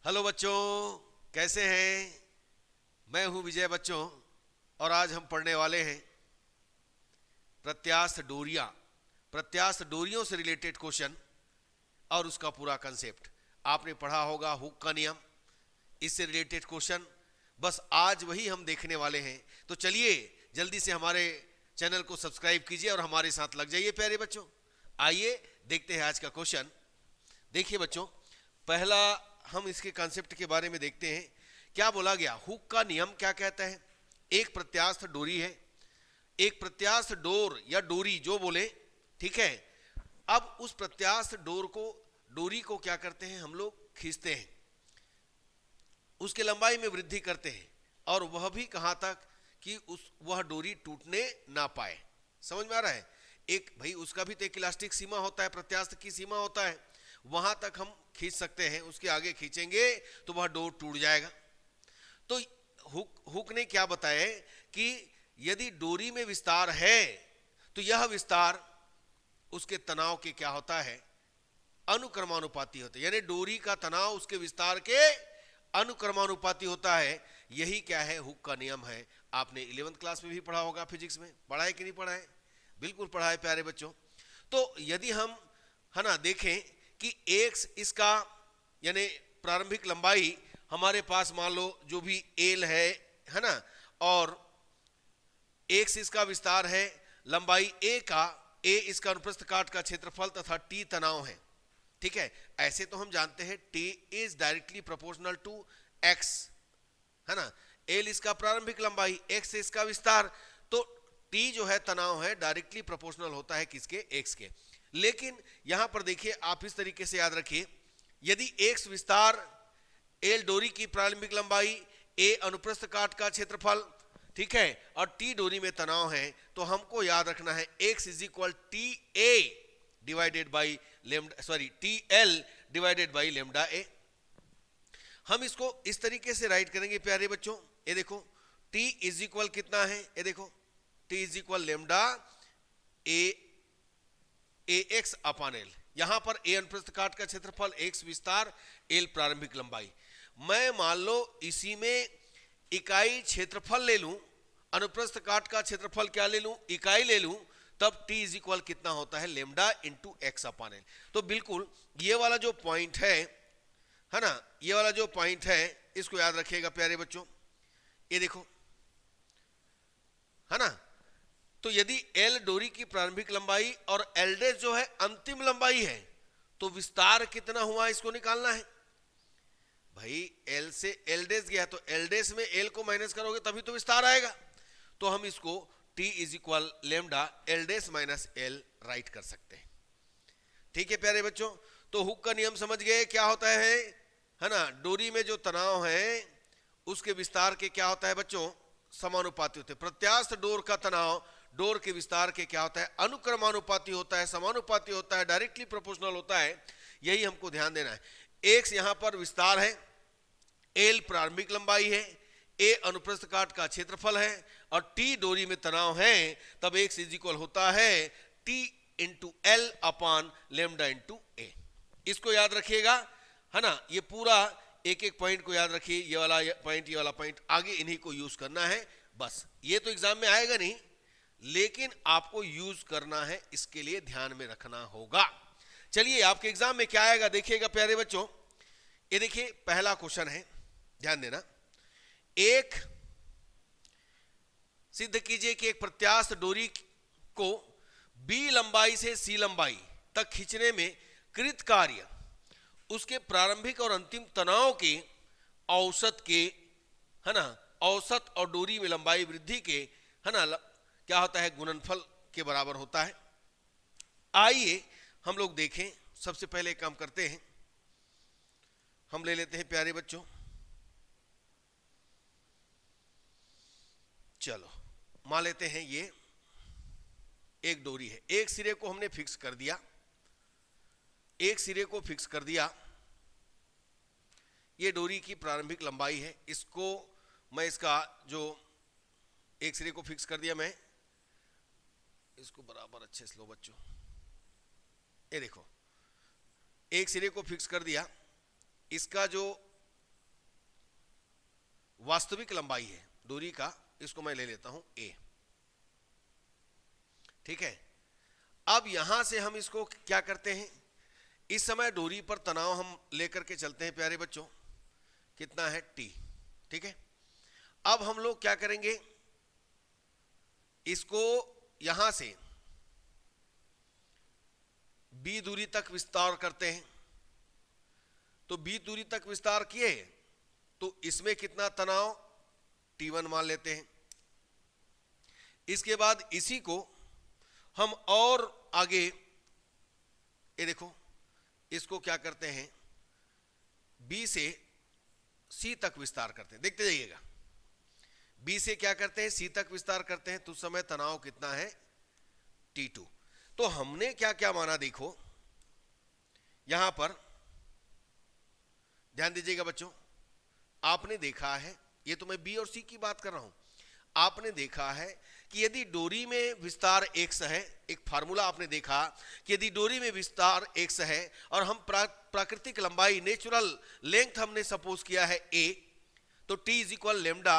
Hello बच्चों, कैसे हैं? मैं हूं विजय बच्चों, और आज हम पढ़ने वाले हैं प्रत्यास्थ डोरियां। प्रत्यास्थ डोरियों से रिलेटेड क्वेश्चन और उसका पूरा कंसेप्ट आपने पढ़ा होगा, हुक का नियम, इससे रिलेटेड क्वेश्चन। बस आज वही हम देखने वाले हैं। तो चलिए जल्दी से हमारे चैनल को सब्सक्राइब कीजिए और हमारे साथ लग जाइए प्यारे बच्चों। आइए देखते हैं आज का क्वेश्चन। देखिए बच्चों, पहला हम इसके कॉन्सेप्ट के बारे में देखते हैं। क्या बोला गया? हुक का नियम क्या कहता है? एक प्रत्यास्थ डोरी है, एक प्रत्यास्थ डोर या डोरी जो बोले, ठीक है। अब उस प्रत्यास्थ डोरी को क्या करते हैं हम लोग? खींचते हैं, उसके लंबाई में वृद्धि करते हैं, और वह भी कहां तक कि वह डोरी टूटने ना पाए। समझ में आ रहा है? एक भाई उसका भी तो एक इलास्टिक सीमा होता है, प्रत्यास्थ की सीमा होता है, वहां तक हम खींच सकते हैं। उसके आगे खींचेंगे तो वह डोर टूट जाएगा। तो हुक ने क्या बताया कि यदि डोरी में विस्तार है तो यह विस्तार उसके तनाव के क्या होता है? अनुक्रमानुपाती होता है। यानी डोरी का तनाव उसके विस्तार के अनुक्रमानुपाती होता है। यही क्या है? हुक का नियम है। आपने 11th क्लास में भी पढ़ा होगा, फिजिक्स में पढ़ा है कि नहीं पढ़ा है? बिल्कुल पढ़ा है प्यारे बच्चों। तो यदि हम है ना देखें कि एक्स इसका यानी प्रारंभिक लंबाई हमारे पास मान लो जो भी एल है ना, और एक्स इसका विस्तार है, लंबाई ए का, ए इसका अनुप्रस्थ काट का क्षेत्रफल तथा टी तनाव है, ठीक है। ऐसे तो हम जानते हैं T is directly proportional to X, है ना। एल इसका प्रारंभिक लंबाई, एक्स इसका विस्तार, तो टी जो है तनाव है डायरेक्टली प्रोपोर्शनल होता है किसके? एक्स के। लेकिन यहां पर देखिए, आप इस तरीके से याद रखिए, यदि एक्स विस्तार, एल डोरी की प्रारंभिक लंबाई, ए अनुप्रस्थ काट का क्षेत्रफल, ठीक है, और टी डोरी में तनाव है, तो हमको याद रखना है x is equal T A divided by lambda, sorry T L divided by lambda A. हम इसको इस तरीके से राइट करेंगे प्यारे बच्चों। ये देखो टी इज इक्वल कितना है? ये देखो T is equal lambda A x upon L. यहां पर ए अनुप्रस्थ काट का क्षेत्रफल, एक्स विस्तार, एल प्रारंभिक लंबाई। मैं मान लो इसी में इकाई क्षेत्रफल ले लूं, अनुप्रस्थ काट का क्षेत्रफल क्या ले लूं? इकाई ले लूं, तब टी इज इक्वल कितना होता है? Lambda into x upon L. तो बिल्कुल ये वाला जो पॉइंट है ना, ये वाला जो पॉइंट है इसको याद रखिएगा प्यारे बच्चों। ये देखो, है ना। तो यदि एल डोरी की प्रारंभिक लंबाई और एल डैश जो है अंतिम लंबाई है, तो विस्तार कितना हुआ इसको निकालना है। भाई एल से एल डैश गया, तो एल डैश में एल को माइनस करोगे तभी तो विस्तार आएगा। तो हम इसको T is equal lambda L dash minus L right कर सकते हैं, ठीक है प्यारे बच्चों। तो हुक का नियम समझ गए क्या होता है ना। डोरी में जो तनाव है उसके विस्तार के क्या होता है बच्चों? समानुपाती होते हैं। प्रत्यास्थ डोर का तनाव डोर के विस्तार के क्या होता है? अनुक्रमानुपाती होता है, समानुपाती होता है, डायरेक्टली प्रोपोर्शनल होता है। यही हमको ध्यान देना है। एक्स यहां पर विस्तार है, एल प्रारंभिक लंबाई है, ए अनुप्रस्थ काट का क्षेत्रफल है, और टी डोरी में तनाव है, तब एक्स इज इक्वल होता है T into L upon lambda into A. इसको याद रखिएगा, है ना। ये पूरा एक एक पॉइंट को याद रखिए, ये वाला पॉइंट, ये वाला पॉइंट, आगे इन्हीं को यूज करना है। बस ये तो एग्जाम में आएगा नहीं, लेकिन आपको यूज करना है, इसके लिए ध्यान में रखना होगा। चलिए आपके एग्जाम में क्या आएगा देखिएगा प्यारे बच्चों। ये देखिए पहला क्वेश्चन है, ध्यान देना। एक सिद्ध कीजिए कि एक प्रत्यास्थ डोरी को बी लंबाई से सी लंबाई तक खींचने में कृत कार्य उसके प्रारंभिक और अंतिम तनाव के औसत के, है ना, औसत और डोरी में लंबाई वृद्धि के, है ना, क्या होता है? गुणनफल के बराबर होता है। आइए हम लोग देखें। सबसे पहले एक काम करते हैं, हम ले लेते हैं प्यारे बच्चों, चलो मान लेते हैं ये एक डोरी है, एक सिरे को हमने फिक्स कर दिया, एक सिरे को फिक्स कर दिया। ये डोरी की प्रारंभिक लंबाई है। इसको मैं इसका जो एक सिरे को फिक्स कर दिया, मैं इसको बराबर अच्छे से लो बच्चों। ये देखो एक सिरे को फिक्स कर दिया, इसका जो वास्तविक लंबाई है डोरी का, इसको मैं ले लेता हूं a, ठीक है। अब यहां से हम इसको क्या करते हैं, इस समय डोरी पर तनाव हम लेकर के चलते हैं प्यारे बच्चों, कितना है T, ठीक है। अब हम लोग क्या करेंगे, इसको यहां से B दूरी तक विस्तार करते हैं। तो B दूरी तक विस्तार किए तो इसमें कितना तनाव T1 मान लेते हैं। इसके बाद इसी को हम और आगे, ये देखो, इसको क्या करते हैं, B से C तक विस्तार करते हैं, देखते जाइएगा। B से क्या करते हैं, C तक विस्तार करते हैं, तो उस समय तनाव कितना है T2। तो हमने क्या क्या माना, देखो यहां पर ध्यान दीजिएगा बच्चों, आपने देखा है, ये तो मैं B और C की बात कर रहा हूं, आपने देखा है कि यदि डोरी में विस्तार x है, एक फार्मूला आपने देखा कि यदि डोरी में विस्तार x है और हम प्राकृतिक लंबाई, नेचुरल लेंथ हमने सपोज किया है a, तो t is equal lambda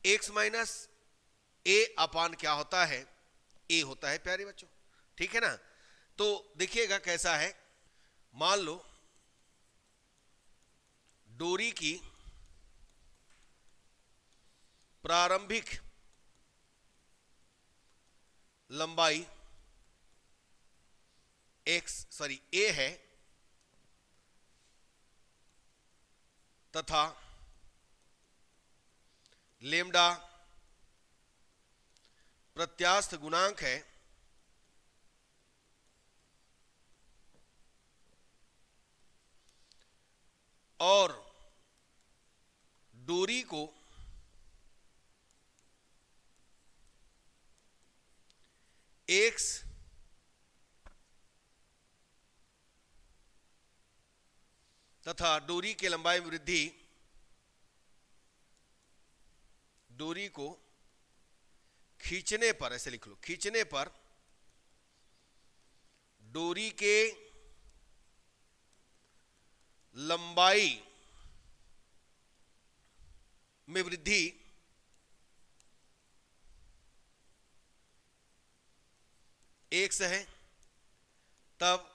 x minus a अपान क्या होता है, a होता है प्यारे बच्चों, ठीक है ना। तो देखिएगा कैसा है, मान लो डोरी की प्रारंभिक लंबाई a है तथा लेमडा प्रत्यास्थ गुणांक है, और डोरी को x तथा डोरी के लंबाई में वृद्धि, डोरी को खींचने पर, ऐसे लिख लो, खींचने पर डोरी के लंबाई में वृद्धि x है, तब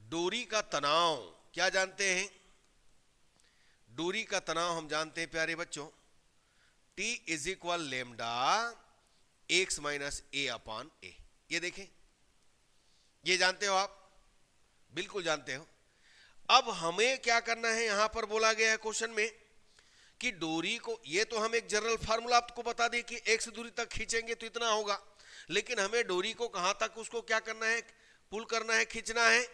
डोरी का तनाव क्या जानते हैं, डोरी का तनाव हम जानते हैं प्यारे बच्चों, T is equal lambda x minus a upon a। ये देखें, ये जानते हो आप, बिल्कुल जानते हो। अब हमें क्या करना है, यहां पर बोला गया है क्वेश्चन में कि डोरी को, ये तो हम एक जनरल फार्मूला आपको बता दें कि x दूरी तक खींचेंगे तो इतना होगा, लेकिन हमें डोरी को कहां तक उसको क्या करना है, पुल करना है, खींचना है।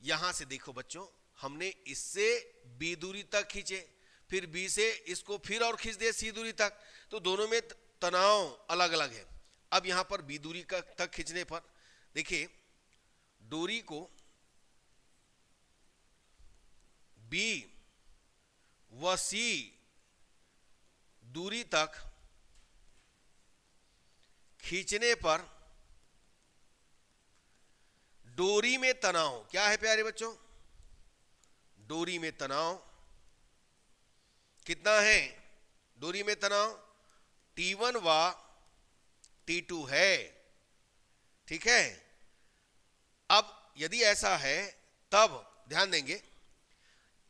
यहां से देखो बच्चों, हमने इससे B दूरी तक खींचे, फिर B से इसको फिर और खींच दिए C दूरी तक, तो दोनों में तनाव अलग अलग है। अब यहां पर B दूरी तक खींचने पर देखिए, डोरी को B व C दूरी तक खींचने पर डोरी में तनाव क्या है प्यारे बच्चों, डोरी में तनाव कितना है, डोरी में तनाव T1 व T2 है, ठीक है। अब यदि ऐसा है तब ध्यान देंगे,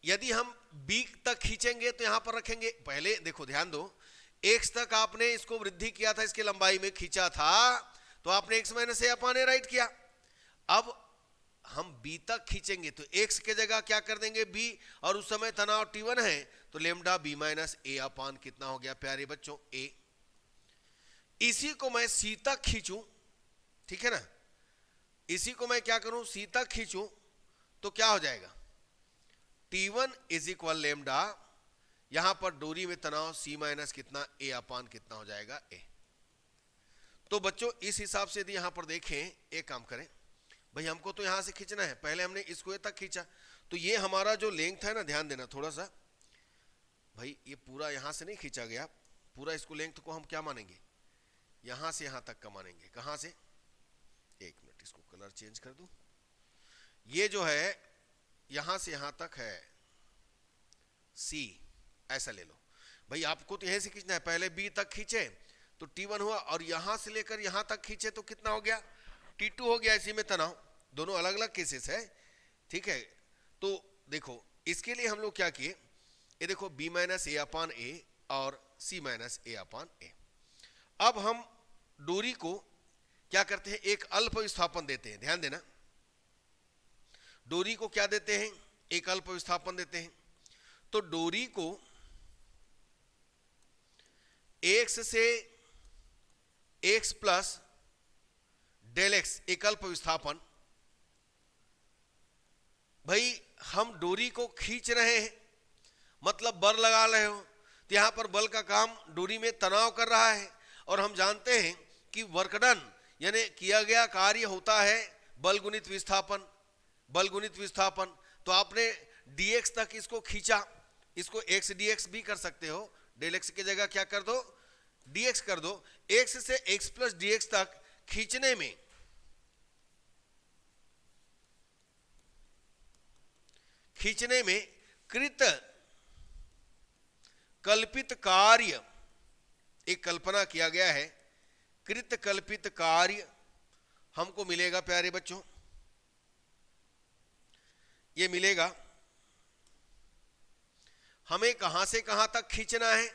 यदि हम B तक खींचेंगे तो यहां पर रखेंगे, पहले देखो ध्यान दो, x तक आपने इसको वृद्धि किया था, इसके लंबाई में खींचा था, तो आपने x minus a upon a right किया। अब हम B तक खींचेंगे तो x के जगह क्या कर देंगे B, और उस समय तनाव T1 है, तो लेमडा B माइनस a अपान कितना हो गया प्यारे बच्चों, a। इसी को मैं C तक खींचूं, ठीक है ना, इसी को मैं क्या करूं, C तक खींचूं, तो क्या हो जाएगा, T1 इज इक्वल लेमडा, यहां पर डोरी में तनाव C माइनस कितना a अपान कितना हो जाएगा a। तो बच्चों इस हिसाब से यदि यहां पर देखें, एक काम करें भाई, हमको तो यहां से खींचना है, पहले हमने इसको ये तक खींचा, तो ये हमारा जो लेंथ है ना, ध्यान देना थोड़ा सा भाई, ये पूरा यहां से नहीं खींचा गया, पूरा इसको लेंथ को हम क्या मानेंगे, यहां से यहां तक का मानेंगे। कहां से, एक मिनट इसको कलर चेंज कर दूं, ये जो है यहां से यहां तक है C, ऐसा ले लो, भाई आपको तो यहीं से खींचना है, पहले बी तक खींचे तो T1 हुआ, और यहां से लेकर यहां तक खींचे तो कितना हो गया, T2 हो गया। इसी में तनाव, दोनों अलग अलग केसेस है, ठीक है। तो देखो इसके लिए हम लोग क्या किए, ये देखो B माइनस ए अपान ए और C माइनस ए अपान ए। अब हम डोरी को क्या करते हैं, एक अल्प विस्थापन देते हैं, ध्यान देना, डोरी को क्या देते हैं, एक अल्प विस्थापन देते हैं। तो डोरी को x से x प्लस डेल एक्स एक अल्प विस्थापन, भाई हम डोरी को खींच रहे हैं, मतलब बल लगा रहे हो, तो यहां पर बल का काम डोरी में तनाव कर रहा है, और हम जानते हैं कि वर्क डन यानी किया गया कार्य होता है बल गुणित विस्थापन, बल गुणित विस्थापन। तो आपने dx तक इसको खींचा, इसको x dx भी कर सकते हो, डेल एक्स की जगह क्या कर दो, dx कर दो। x से x प्लस dx तक खींचने में कृत कल्पित कार्य, एक कल्पना किया गया है, कृत कल्पित कार्य हमको मिलेगा प्यारे बच्चों, ये मिलेगा। हमें कहां से कहां तक खींचना है,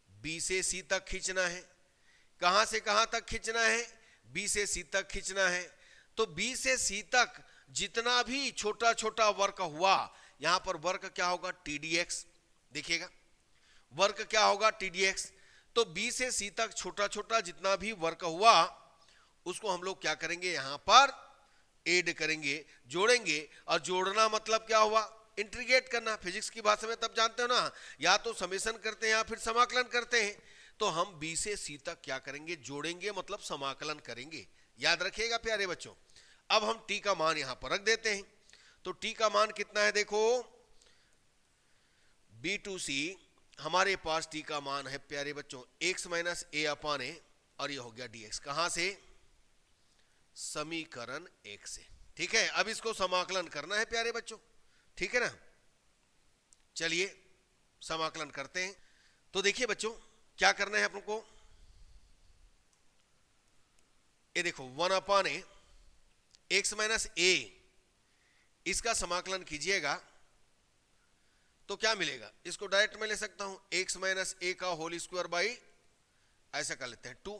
B से C तक खींचना है। कहां से कहां तक खींचना है, B से C तक खींचना है। तो B से C तक जितना भी छोटा छोटा वर्क हुआ, यहां पर वर्क क्या होगा, TDX, देखिएगा वर्क क्या होगा, TDX। तो B से C तक छोटा छोटा जितना भी वर्क हुआ उसको हम लोग क्या करेंगे, यहां पर ऐड करेंगे, जोड़ेंगे। और जोड़ना मतलब क्या हुआ, इंटीग्रेट करना, फिजिक्स की भाषा में तब जानते हो ना, या तो समेशन करते हैं या फिर समाकलन करते हैं। तो हम B से C तक क्या करेंगे, जोड़ेंगे, मतलब समाकलन करेंगे, याद रखिएगा प्यारे बच्चों। अब हम T का मान यहां पर रख देते हैं। तो T का मान कितना है, देखो B टू C हमारे पास T का मान है प्यारे बच्चों x माइनस ए अपान ए, और ये हो गया dx, कहां से, समीकरण 1 से, ठीक है। अब इसको समाकलन करना है प्यारे बच्चों, ठीक है ना। चलिए समाकलन करते हैं। तो देखिए बच्चों क्या करना है अपन को, ये देखो 1 अपान ए एक्स माइनस ए, इसका समाकलन कीजिएगा तो क्या मिलेगा, इसको डायरेक्ट में ले सकता हूं, एक्स माइनस ए का होल स्क्वायर बाई, ऐसा कर लेते हैं 2,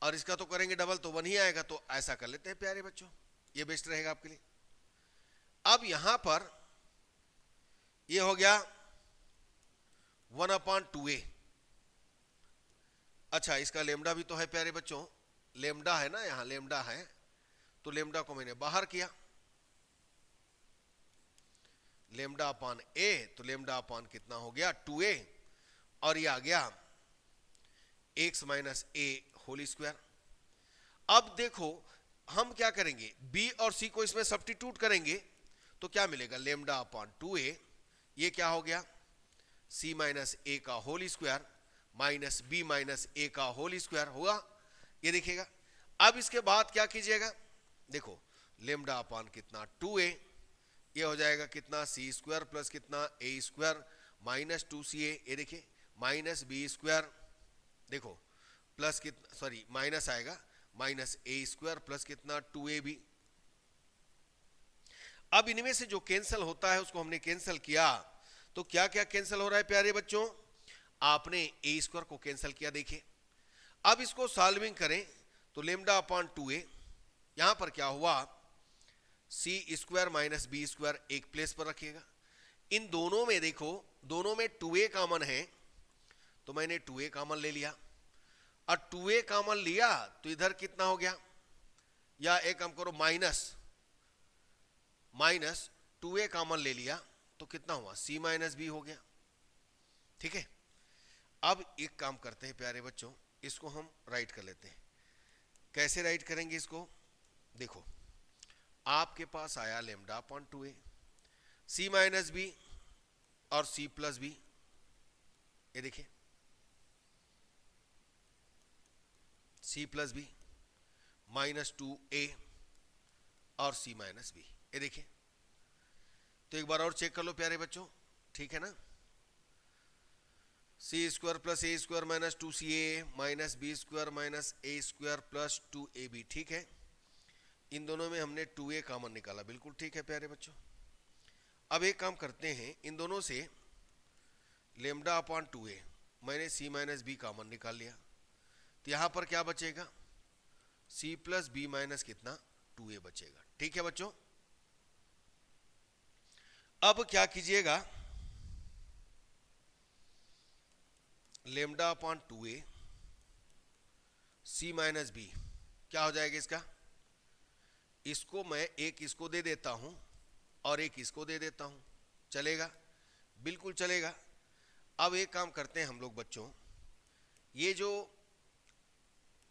और इसका तो करेंगे डबल तो 1 ही आएगा, तो ऐसा कर लेते हैं प्यारे बच्चों, ये बेस्ट रहेगा आपके लिए। अब यहां पर ये हो गया 1/2a। अच्छा इसका लेमडा भी तो है प्यारे बच्चों, लेमडा है ना, यहां लेमडा है, तो लेमडा को मैंने बाहर किया, लेमडा अपान ए, तो लेमडा अपान कितना हो गया 2a, और ये आ गया x माइनस ए होल स्क्वायर। अब देखो हम क्या करेंगे, b और c को इसमें सब्स्टिट्यूट करेंगे तो क्या मिलेगा, लेमडा अपान 2a, ये क्या हो गया c माइनस ए का whole square minus b minus A का होल स्क्वायर होगा, ये देखिएगा। अब इसके बाद क्या कीजिएगा, देखो लेमडा अपान कितना 2a, ये हो जाएगा कितना c स्क्वायर प्लस कितना a स्क्वायर माइनस 2ca, ये देखिए माइनस b स्क्वायर, देखो प्लस कितना, सॉरी माइनस आएगा, माइनस a स्क्वायर प्लस कितना 2ab। अब इनमें से जो कैंसिल होता है उसको हमने कैंसिल किया, तो क्या क्या कैंसिल हो रहा है प्यारे बच्चों, आपने a स्क्वायर को कैंसिल किया, देखिए। अब इसको सॉल्विंग करें तो लेमडा अपॉन 2a, यहां पर क्या हुआ, c square minus b square एक प्लेस पर रखिएगा। इन दोनों में देखो, दोनों में 2a कॉमन है, तो मैंने 2a कॉमन ले लिया, और 2a कॉमन लिया तो इधर कितना हो गया, या एक काम करो माइनस 2a कॉमन ले लिया तो कितना हुआ, c माइनस बी हो गया, ठीक है। अब एक काम करते हैं प्यारे बच्चों, इसको हम राइट कर लेते हैं। कैसे राइट करेंगे इसको, देखो आपके पास आया lambda upon 2a, c minus B और c प्लस बी, ये देखिए c plus B minus 2a और c माइनस बी, ये देखिए। तो एक बार और चेक कर लो प्यारे बच्चों, ठीक है ना। C square plus A square minus 2ca minus B square minus A square plus 2ab। ठीक है, इन दोनों में हमने 2a कॉमन निकाला, बिल्कुल ठीक है प्यारे बच्चों। अब एक काम करते हैं, इन दोनों से लेमडा अपॉन 2a मैंने c माइनस बी कॉमन निकाल लिया, तो यहां पर क्या बचेगा, c प्लस बी माइनस कितना 2a बचेगा। ठीक है बच्चों, अब क्या कीजिएगा, lambda upon 2a c minus B क्या हो जाएगा इसका, इसको मैं एक इसको दे देता हूं और एक इसको दे देता हूं, चलेगा, बिल्कुल चलेगा। अब एक काम करते हैं हम लोग बच्चों, ये जो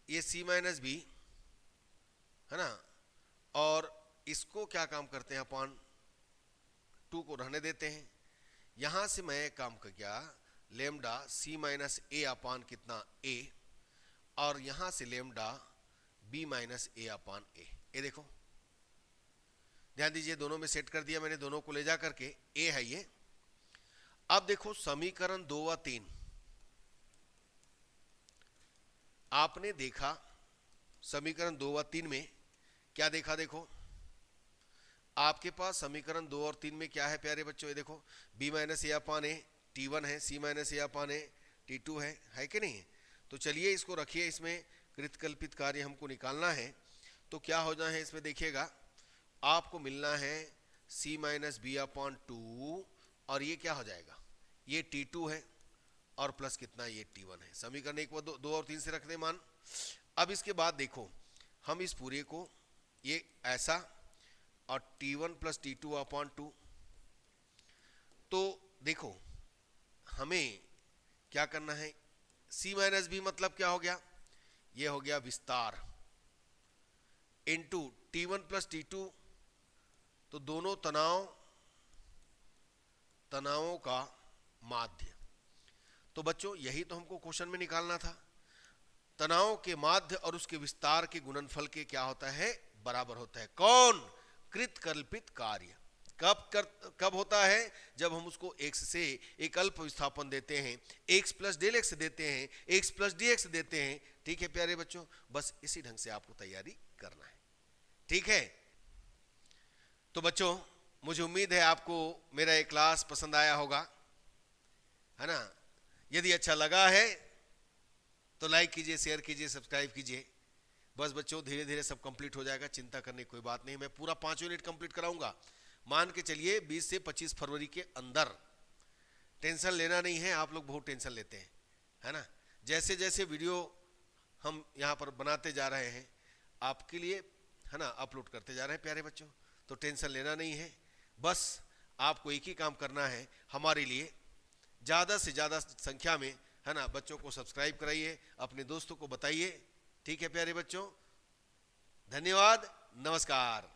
ये c माइनस बी है ना, और इसको क्या काम करते हैं, अपॉन 2 को रहने देते हैं। यहां से मैं एक काम कर गया, लेमडा c माइनस ए अपान कितना a, और यहां से lambda b minus A upon a। ये देखो, ध्यान दीजिए, दोनों में सेट कर दिया मैंने, दोनों को ले जा करके a है ये। अब देखो समीकरण 2 व 3 आपने देखा, समीकरण 2 व 3 में क्या देखा, देखो आपके पास समीकरण 2 और 3 में क्या है प्यारे बच्चों, ये देखो b माइनस ए अपान ए T1 है, c माइनस ए अपान ए T2 है कि नहीं। तो चलिए इसको रखिए, इसमें कृतकल्पित कार्य हमको निकालना है। तो क्या हो जाए इसमें देखिएगा, आपको मिलना है c माइनस बी अपॉन 2, और ये क्या हो जाएगा, ये T2 है और प्लस कितना ये T1 है। समीकरण 1 व 2 और 3 से रख दे मान। अब इसके बाद देखो हम इस पूरे को ये ऐसा और T1 प्लस T2 अपॉन 2, तो देखो हमें क्या करना है, c माइनस बी मतलब क्या हो गया, ये हो गया विस्तार इनटू T1 प्लस T2, तो दोनों तनावों का माध्य। तो बच्चों यही तो हमको क्वेश्चन में निकालना था, तनाव के माध्य और उसके विस्तार के गुणनफल के क्या होता है, बराबर होता है। कौन, कृतकल्पित कार्य। कब होता है, जब हम उसको x से एक अल्प विस्थापन देते हैं, x प्लस डेल एक्स देते हैं, x प्लस डी एक्स देते हैं। ठीक है प्यारे बच्चों, बस इसी ढंग से आपको तैयारी करना है, ठीक है। तो बच्चों मुझे उम्मीद है आपको मेरा ये क्लास पसंद आया होगा, है ना। यदि अच्छा लगा है तो लाइक कीजिए, शेयर कीजिए, सब्सक्राइब कीजिए। बस बच्चों धीरे धीरे सब कंप्लीट हो जाएगा, चिंता करने की कोई बात नहीं। मैं पूरा 5 यूनिट कंप्लीट कराऊंगा, मान के चलिए 20 से 25 फरवरी के अंदर। टेंशन लेना नहीं है, आप लोग बहुत टेंशन लेते हैं, है ना। जैसे जैसे वीडियो हम यहाँ पर बनाते जा रहे हैं आपके लिए, है ना, अपलोड करते जा रहे हैं प्यारे बच्चों, तो टेंशन लेना नहीं है। बस आपको एक ही काम करना है, हमारे लिए ज़्यादा से ज़्यादा संख्या में, है ना, बच्चों को सब्सक्राइब कराइए, अपने दोस्तों को बताइए। ठीक है प्यारे बच्चों, धन्यवाद, नमस्कार।